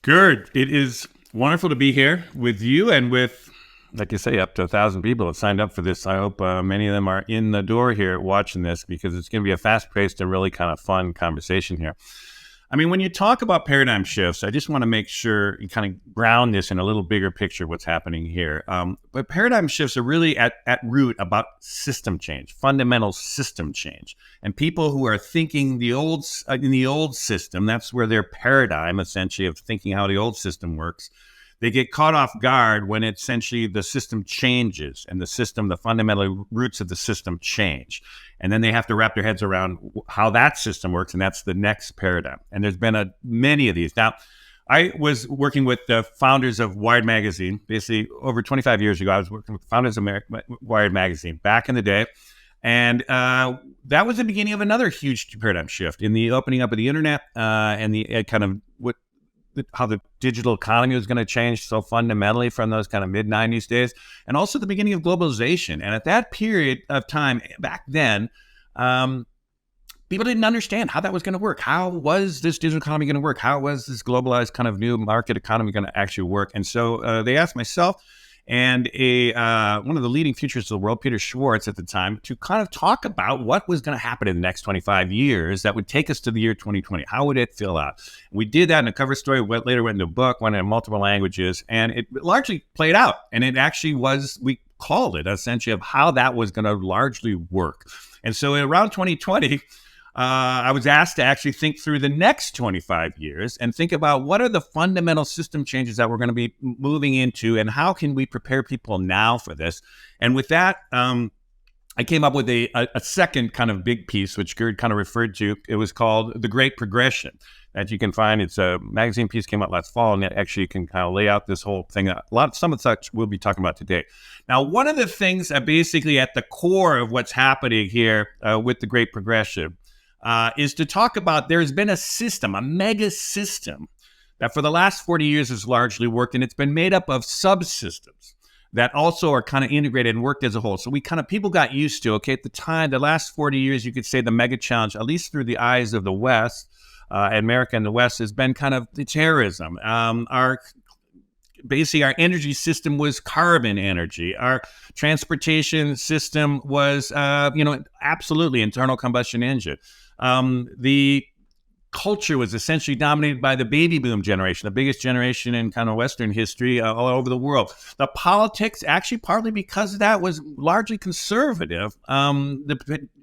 Gerd, it is wonderful to be here with you and with, like you say, up to 1,000 people have signed up for this. I hope many of them are in the door here watching this because it's going to be a fast-paced and really kind of fun conversation here. I mean, when you talk about paradigm shifts, I just want to make sure you kind of ground this in a little bigger picture of what's happening here. But paradigm shifts are really at root about system change, fundamental system change. And people who are thinking in the old system, that's where their paradigm essentially of thinking how the old system works, they get caught off guard when essentially the system changes and the fundamental roots of the system change. And then they have to wrap their heads around how that system works, and that's the next paradigm. And there's been many of these. Now, I was working with the founders of Wired Magazine. Basically, over 25 years ago, I was working with the founders of Wired Magazine back in the day. And that was the beginning of another huge paradigm shift in the opening up of the internet and the how the digital economy was going to change so fundamentally from those kind of mid-90s days, and also the beginning of globalization. And at that period of time back then, people didn't understand how that was going to work. How was this digital economy going to work? How was this globalized kind of new market economy going to actually work? And so they asked myself and one of the leading futurists of the world, Peter Schwartz at the time, to kind of talk about what was going to happen in the next 25 years that would take us to the year 2020. How would it fill out? We did that in a cover story, later went into a book, went in multiple languages, and it largely played out. And it actually was, we called it essentially of how that was going to largely work. And so around 2020, I was asked to actually think through the next 25 years and think about what are the fundamental system changes that we're going to be moving into and how can we prepare people now for this. And with that, I came up with a second kind of big piece, which Gerd kind of referred to. It was called The Great Progression, that you can find. It's a magazine piece, came out last fall, and it actually can kind of lay out this whole thing. Some of such we'll be talking about today. Now, one of the things that basically at the core of what's happening here with The Great Progression is to talk about there's been a system, a mega system that for the last 40 years has largely worked, and it's been made up of subsystems that also are kind of integrated and worked as a whole. So people got used to, at the time, the last 40 years, you could say the mega challenge, at least through the eyes of the West, America and the West, has been kind of the terrorism. Basically, our energy system was carbon energy. Our transportation system was, absolutely internal combustion engine. The culture was essentially dominated by the baby boom generation, the biggest generation in kind of Western history all over the world. The politics, actually partly because of that, was largely conservative.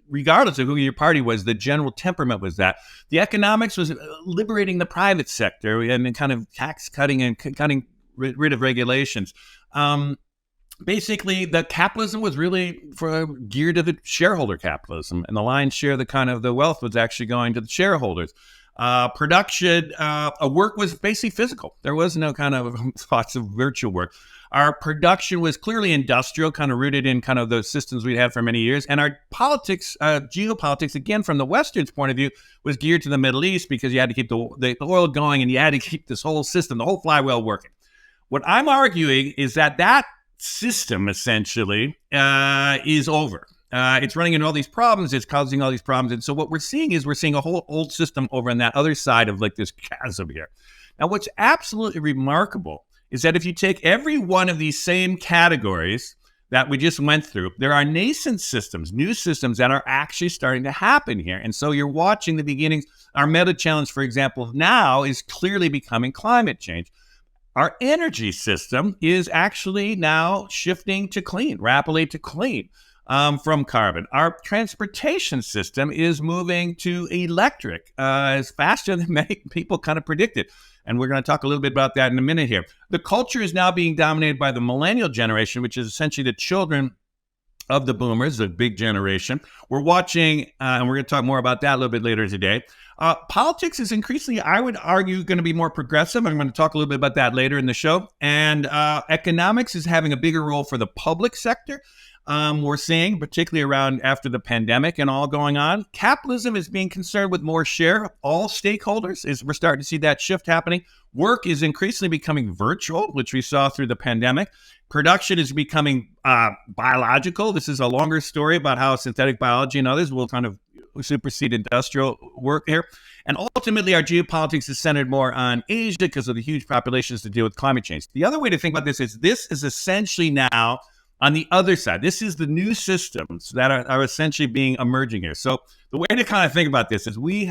Regardless of who your party was, the general temperament was that. The economics was liberating the private sector and kind of tax cutting and cutting rid of regulations. Basically, the capitalism was really geared to the shareholder capitalism, and the lion's share of the wealth was actually going to the shareholders. Production, work was basically physical. There was no kind of thoughts of virtual work. Our production was clearly industrial, kind of rooted in kind of the systems we'd had for many years. And our politics, geopolitics, again, from the Western's point of view, was geared to the Middle East because you had to keep the oil going and you had to keep this whole system, the whole flywheel working. What I'm arguing is that system essentially is over. It's running into all these problems. It's causing all these problems. And so what we're seeing a whole old system over on that other side of like this chasm here. Now, what's absolutely remarkable is that if you take every one of these same categories that we just went through, there are nascent systems, new systems that are actually starting to happen here. And so you're watching the beginnings. Our meta challenge, for example, now is clearly becoming climate change. Our energy system is actually now shifting to clean, rapidly to clean from carbon. Our transportation system is moving to electric as faster than many people kind of predicted. And we're going to talk a little bit about that in a minute here. The culture is now being dominated by the millennial generation, which is essentially the children of the boomers, the big generation. We're watching, and we're going to talk more about that a little bit later today. Politics is increasingly, I would argue, going to be more progressive. I'm going to talk a little bit about that later in the show. And economics is having a bigger role for the public sector. We're seeing, particularly around after the pandemic and all going on, capitalism is being concerned with more share of all stakeholders. We're starting to see that shift happening. Work is increasingly becoming virtual, which we saw through the pandemic. Production is becoming biological. This is a longer story about how synthetic biology and others will kind of supersede industrial work here. And ultimately, our geopolitics is centered more on Asia because of the huge populations to deal with climate change. The other way to think about this is essentially now on the other side. This is the new systems that are essentially being emerging here. So the way to kind of think about this is we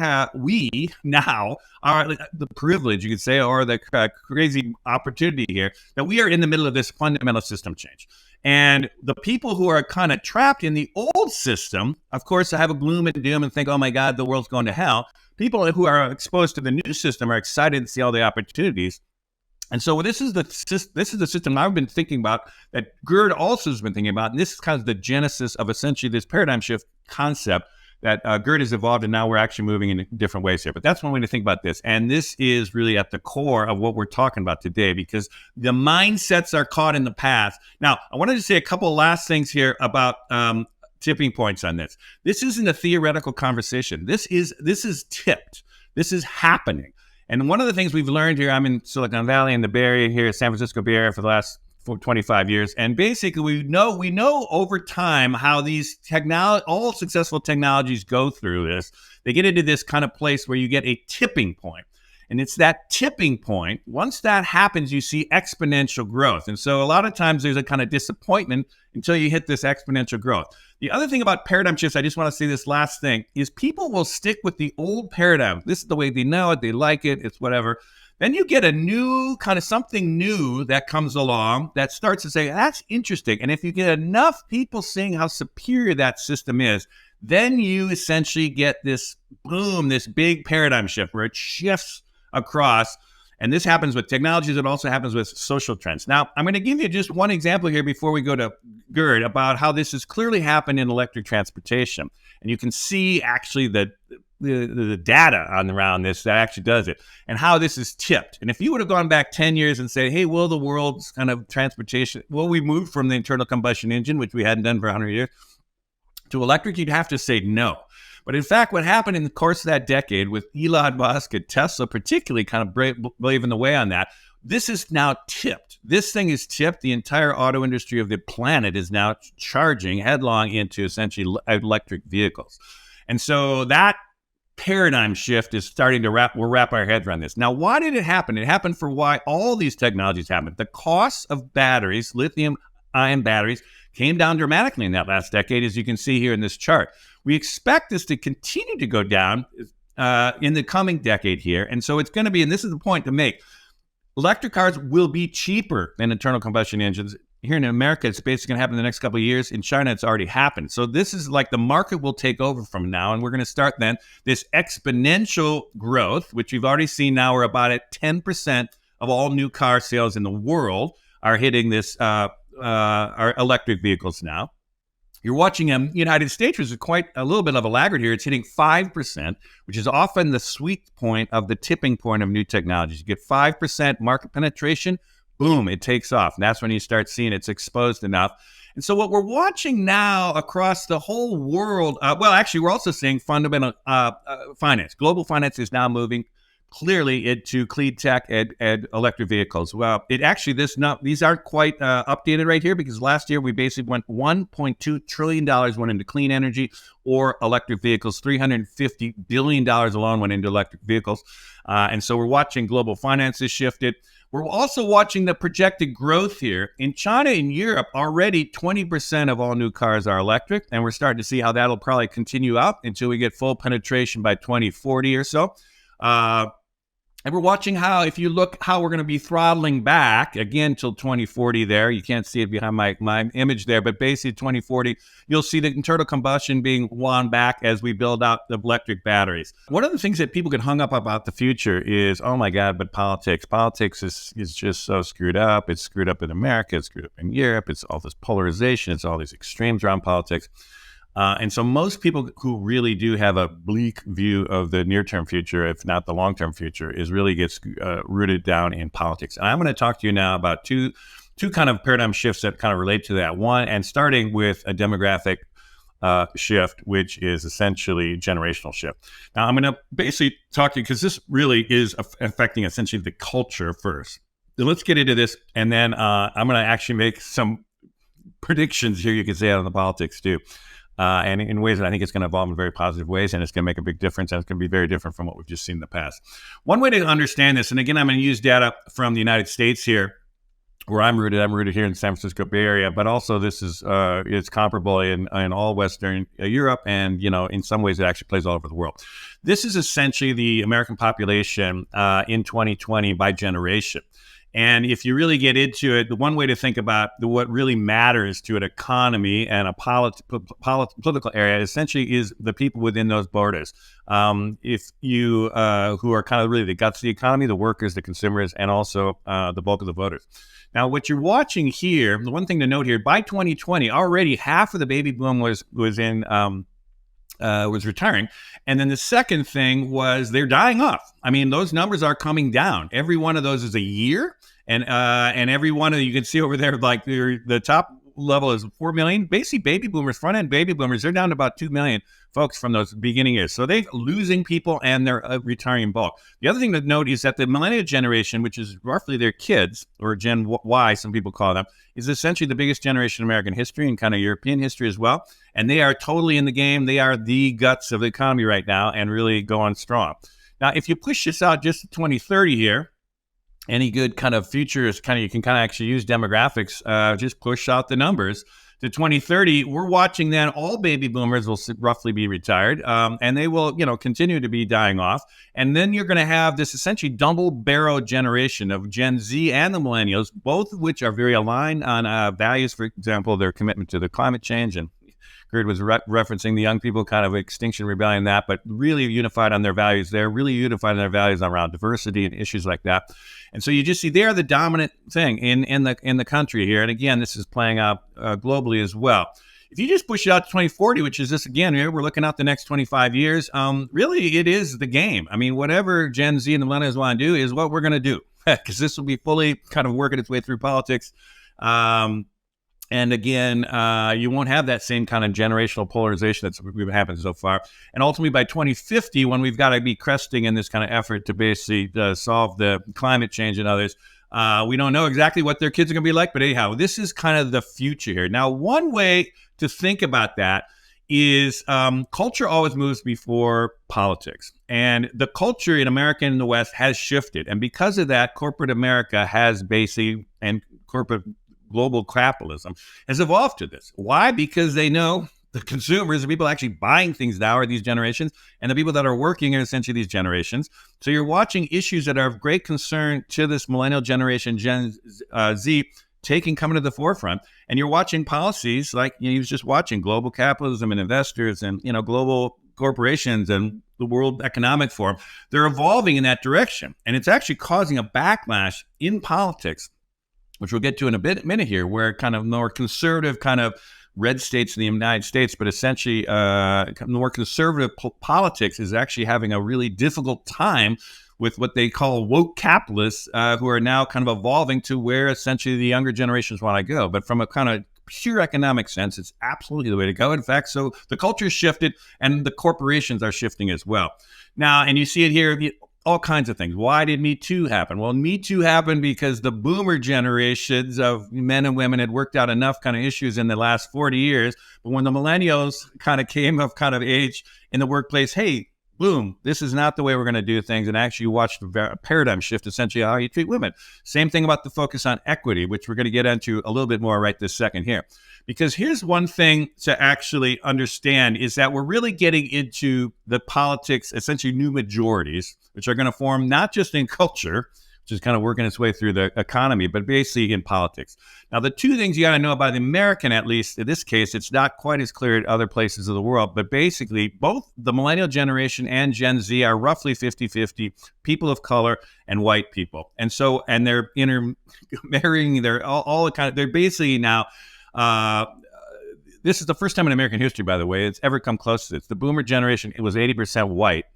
now are the privilege, you could say, or the crazy opportunity here that we are in the middle of this fundamental system change. And the people who are kind of trapped in the old system, of course, have a gloom and doom and think, oh my God, the world's going to hell. People who are exposed to the new system are excited to see all the opportunities. And so this is the system I've been thinking about that Gerd also has been thinking about. And this is kind of the genesis of essentially this paradigm shift concept that Gerd has evolved, and now we're actually moving in different ways here. But that's one way to think about this. And this is really at the core of what we're talking about today, because the mindsets are caught in the past. Now, I wanted to say a couple of last things here about tipping points on this. This isn't a theoretical conversation. This is tipped. This is happening. And one of the things we've learned here, I'm in Silicon Valley in the Bay Area here, San Francisco Bay Area for the last 25 years. And basically we know over time how these all successful technologies go through this. They get into this kind of place where you get a tipping point. And it's that tipping point. Once that happens, you see exponential growth. And so a lot of times there's a kind of disappointment until you hit this exponential growth. The other thing about paradigm shifts, I just want to say this last thing, is people will stick with the old paradigm. This is the way they know it. They like it. It's whatever. Then you get a new kind of something new that comes along that starts to say, that's interesting. And if you get enough people seeing how superior that system is, then you essentially get this boom, this big paradigm shift where it shifts across. And this happens with technologies. It also happens with social trends. Now, I'm going to give you just one example here before we go to Gerd about how this has clearly happened in electric transportation. And you can see actually the data around this that actually does it and how this is tipped. And if you would have gone back 10 years and said, hey, will the world's kind of transportation, will we move from the internal combustion engine, which we hadn't done for 100 years, to electric, you'd have to say no. But in fact, what happened in the course of that decade with Elon Musk and Tesla particularly kind of blazing the way on that, this is now tipped. This thing is tipped. The entire auto industry of the planet is now charging headlong into essentially electric vehicles. And so that paradigm shift is starting to wrap our heads around this. Now, why did it happen? It happened for why all these technologies happened. The cost of batteries, lithium-ion batteries, came down dramatically in that last decade, as you can see here in this chart. We expect this to continue to go down in the coming decade here. And so it's going to be, and this is the point to make, electric cars will be cheaper than internal combustion engines. Here in America, it's basically going to happen in the next couple of years. In China, it's already happened. So this is like the market will take over from now. And we're going to start then this exponential growth, which we've already seen now. We're about at 10% of all new car sales in the world are hitting this, are electric vehicles now. You're watching United States, which is quite a little bit of a laggard here. It's hitting 5%, which is often the sweet point of the tipping point of new technologies. You get 5% market penetration, boom, it takes off. And that's when you start seeing it's exposed enough. And so what we're watching now across the whole world, well, actually, we're also seeing fundamental finance. Global finance is now moving clearly into clean tech and electric vehicles. Well, these aren't quite updated right here because last year we basically went $1.2 trillion went into clean energy or electric vehicles. $350 billion alone went into electric vehicles. And so we're watching global finance has shifted. We're also watching the projected growth here. In China and Europe, already 20% of all new cars are electric, and we're starting to see how that'll probably continue up until we get full penetration by 2040 or so. And we're watching how, if you look how we're going to be throttling back again till 2040 there. You can't see it behind my image there, but basically 2040, you'll see the internal combustion being wound back as we build out the electric batteries. One of the things that people get hung up about the future is, oh my God, but politics. Politics is just so screwed up. It's screwed up in America. It's screwed up in Europe. It's all this polarization. It's all these extremes around politics. And so most people who really do have a bleak view of the near-term future, if not the long-term future, is really gets rooted down in politics. And I'm going to talk to you now about two kind of paradigm shifts that kind of relate to that. One, and starting with a demographic shift, which is essentially generational shift. Now, I'm going to basically talk to you because this really is affecting essentially the culture first. So let's get into this, and then I'm going to actually make some predictions here, you can say, on the politics too. and in ways that I think it's going to evolve in very positive ways, and it's going to make a big difference, and it's going to be very different from what we've just seen in the past. One way to understand this, and again, I'm going to use data from the United States here, where I'm rooted here in the San Francisco Bay Area, but also this is it's comparable in all Western Europe, and in some ways it actually plays all over the world. This is essentially the American population in 2020 by generation. And if you really get into it, the one way to think about what really matters to an economy and a political area essentially is the people within those borders. If you who are kind of really the guts of the economy, the workers, the consumers, and also the bulk of the voters. Now, what you're watching here, the one thing to note here, by 2020, already half of the baby boom was retiring. And then the second thing was they're dying off. I mean, those numbers are coming down. Every one of those is a year. And every one of you can see over there, like the top level is 4 million. Basically, baby boomers, front end baby boomers, they're down to about 2 million folks from those beginning years. So they're losing people and they're retiring in bulk. The other thing to note is that the millennial generation, which is roughly their kids, or Gen Y, some people call them, is essentially the biggest generation in American history and kind of European history as well. And they are totally in the game. They are the guts of the economy right now and really going strong. Now, if you push this out just to 2030 here, any good kind of futures, you can actually use demographics, just push out the numbers to 2030. We're watching then all baby boomers will roughly be retired, and they will, continue to be dying off. And then you're going to have this essentially double barrel generation of Gen Z and the millennials, both of which are very aligned on values. For example, their commitment to the climate change, and Gerd was referencing the young people kind of Extinction Rebellion, that, but really unified on their values. They're really unified on their values around diversity and issues like that. And so you just see they're the dominant thing in the country here. And again, this is playing out globally as well. If you just push it out to 2040, which is this again, we're looking out the next 25 years, really it is the game. I mean, whatever Gen Z and the millennials want to do is what we're going to do, because this will be fully kind of working its way through politics. And again, you won't have that same kind of generational polarization that's happened so far. And ultimately, by 2050, when we've got to be cresting in this kind of effort to basically solve the climate change and others, we don't know exactly what their kids are going to be like. But anyhow, this is kind of the future here. Now, one way to think about that is culture always moves before politics. And the culture in America and in the West has shifted. And because of that, corporate America has basically, and corporate global capitalism has evolved to this. Why? Because they know the consumers, the people actually buying things now are these generations, and the people that are working are essentially these generations. So you're watching issues that are of great concern to this millennial generation, Gen Z, coming to the forefront. And you're watching policies like you was just watching global capitalism and investors and global corporations and the World Economic Forum. They're evolving in that direction, and it's actually causing a backlash in politics, which we'll get to in a minute here, where kind of more conservative kind of red states in the United States, but essentially more conservative politics is actually having a really difficult time with what they call woke capitalists who are now kind of evolving to where essentially the younger generations want to go. But from a kind of pure economic sense, it's absolutely the way to go. In fact, so the culture shifted and the corporations are shifting as well. Now, and you see it here, all kinds of things. Why did Me Too happen? Well, Me Too happened because the boomer generations of men and women had worked out enough kind of issues in the last 40 years. But when the millennials kind of came of kind of age in the workplace, hey, boom, this is not the way we're going to do things. And actually you watch the paradigm shift, essentially how you treat women. Same thing about the focus on equity, which we're going to get into a little bit more right this second here. Because here's one thing to actually understand is that we're really getting into the politics, essentially new majorities, which are going to form not just in culture, which is kind of working its way through the economy, but basically in politics. Now, the two things you got to know about the American, at least in this case, it's not quite as clear in other places of the world, but basically both the millennial generation and Gen Z are roughly 50-50, people of color and white people. And so, and they're intermarrying, they're all kind of, they're basically now, this is the first time in American history, by the way, it's ever come close to this. The boomer generation, it was 80% white.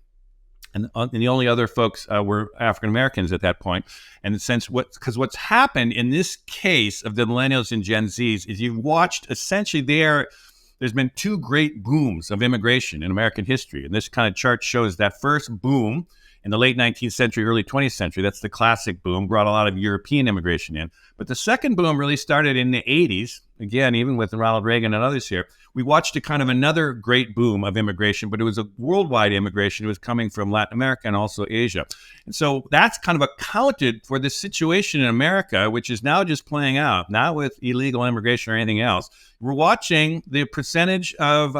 And the only other folks were African Americans at that point. And since what's happened in this case of the millennials and Gen Zs is you've watched essentially there's been two great booms of immigration in American history. And this kind of chart shows that first boom in the late 19th century, early 20th century. That's the classic boom, brought a lot of European immigration in. But the second boom really started in the 80s again, even with Ronald Reagan and others here, we watched a kind of another great boom of immigration, but it was a worldwide immigration. It was coming from Latin America and also Asia. And so that's kind of accounted for the situation in America, which is now just playing out, not with illegal immigration or anything else. We're watching the percentage of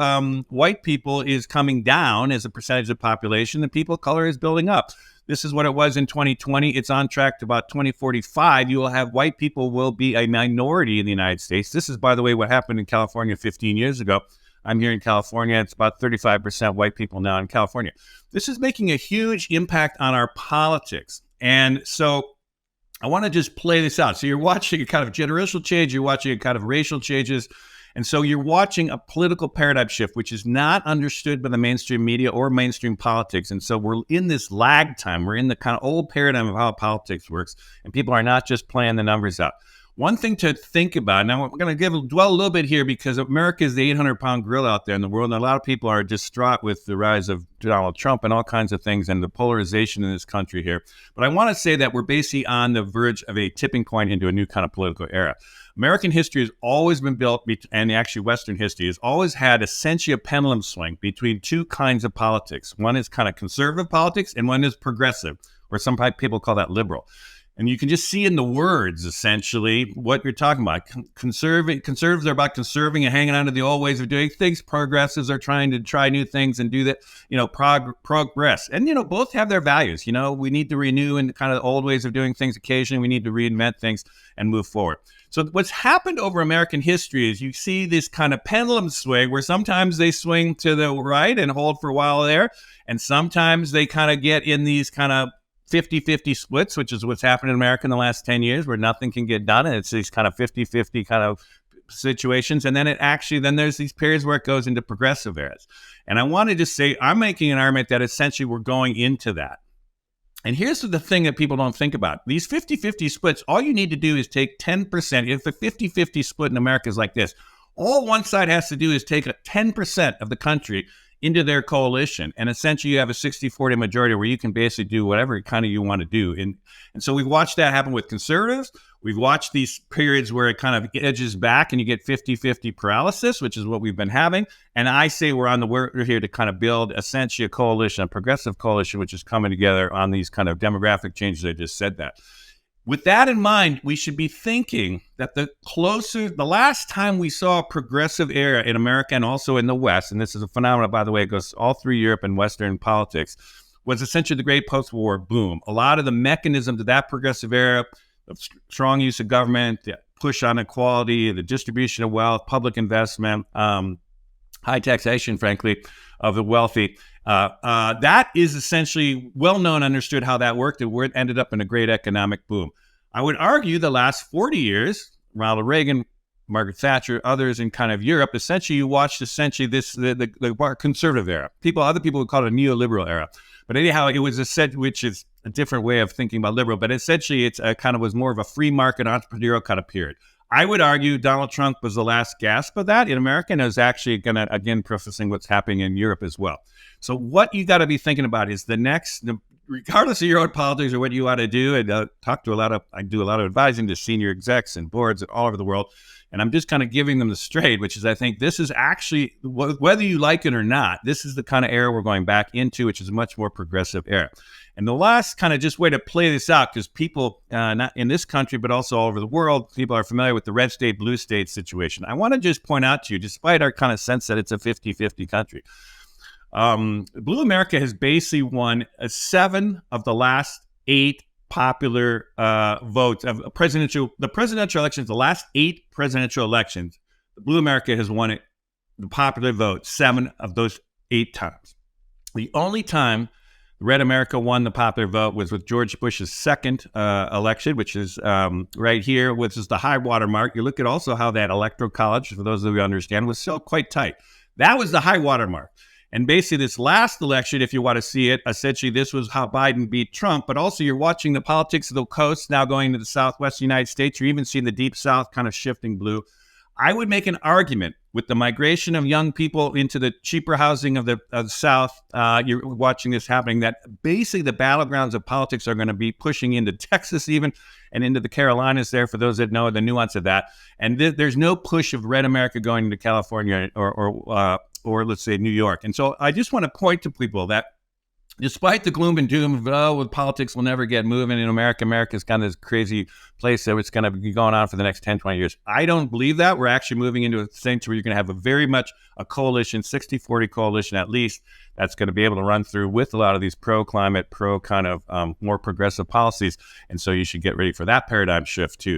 white people is coming down as a percentage of population, and people of color is building up. This is what it was in 2020. It's on track to about 2045. You will have white people will be a minority in the United States. This is, by the way, what happened in California 15 years ago. I'm here in California. It's about 35% white people now in California. This is making a huge impact on our politics. And so I want to just play this out. So you're watching a kind of generational change. You're watching a kind of racial changes. And so you're watching a political paradigm shift, which is not understood by the mainstream media or mainstream politics. And so we're in this lag time. We're in the kind of old paradigm of how politics works. And people are not just playing the numbers out. One thing to think about, now we're going to dwell a little bit here because America is the 800-pound gorilla out there in the world. And a lot of people are distraught with the rise of Donald Trump and all kinds of things and the polarization in this country here. But I want to say that we're basically on the verge of a tipping point into a new kind of political era. American history has always been built, and actually Western history has always had essentially a pendulum swing between two kinds of politics. One is kind of conservative politics and one is progressive, or some people call that liberal. And you can just see in the words, essentially, what you're talking about. Conservatives are about conserving and hanging on to the old ways of doing things. Progressives are trying to try new things and do that, progress. And, both have their values. We need to renew and kind of old ways of doing things occasionally. We need to reinvent things and move forward. So what's happened over American history is you see this kind of pendulum swing where sometimes they swing to the right and hold for a while there. And sometimes they kind of get in these kind of 50-50 splits, which is what's happened in America in the last 10 years where nothing can get done. And it's these kind of 50-50 kind of situations. And then then there's these periods where it goes into progressive eras. And I want to just say, I'm making an argument that essentially we're going into that. And here's the thing that people don't think about. These 50-50 splits, all you need to do is take 10%. If the 50-50 split in America is like this, all one side has to do is take 10% of the country into their coalition. And essentially you have a 60-40 majority where you can basically do whatever kind of you want to do. And so we've watched that happen with conservatives. We've watched these periods where it kind of edges back and you get 50-50 paralysis, which is what we've been having. And I say we're here to kind of build essentially a coalition, a progressive coalition, which is coming together on these kind of demographic changes. I just said that. With that in mind, we should be thinking that the last time we saw a progressive era in America and also in the West, and this is a phenomenon, by the way, it goes all through Europe and Western politics, was essentially the great post-war boom. A lot of the mechanisms of that progressive era, the strong use of government, the push on equality, the distribution of wealth, public investment, high taxation, frankly, of the wealthy, that is essentially well-known, understood how that worked, and where it ended up in a great economic boom. I would argue the last 40 years, Ronald Reagan, Margaret Thatcher, others in kind of Europe, essentially you watched the conservative era. Other people would call it a neoliberal era. But anyhow, it was which is a different way of thinking about liberal, but essentially it's kind of was more of a free market entrepreneurial kind of period. I would argue Donald Trump was the last gasp of that in America, and is actually going to, again, prefacing what's happening in Europe as well. So what you got to be thinking about is regardless of your own politics or what you ought to do, and I do a lot of advising to senior execs and boards all over the world, and I'm just kind of giving them the straight, which is I think this is actually, whether you like it or not, this is the kind of era we're going back into, which is a much more progressive era. And the last kind of just way to play this out, because people, not in this country, but also all over the world, people are familiar with the red state, blue state situation. I want to just point out to you, despite our kind of sense that it's a 50-50 country, Blue America has basically won 7 of the last 8 popular votes of the presidential elections, the last 8 presidential elections. Blue America has won the popular vote 7 of those 8 times. The only time Red America won the popular vote was with George Bush's second election, which is right here, which is the high water mark. You look at also how that electoral college, for those of you who understand, was still quite tight. That was the high water mark. And basically this last election, if you want to see it, essentially this was how Biden beat Trump. But also you're watching the politics of the coast now going to the southwest United States. You're even seeing the deep south kind of shifting blue. I would make an argument with the migration of young people into the cheaper housing of the South, you're watching this happening, that basically the battlegrounds of politics are going to be pushing into Texas even, and into the Carolinas there, for those that know the nuance of that. And there's no push of red America going to California or let's say New York. And so I just want to point to people that despite the gloom and doom of, with politics will never get moving in America, America's kind of this crazy place that it's going to be going on for the next 10, 20 years. I don't believe that. We're actually moving into a stage where you're going to have a very much a coalition, 60-40 coalition at least, that's going to be able to run through with a lot of these pro-climate, pro kind of more progressive policies. And so you should get ready for that paradigm shift too.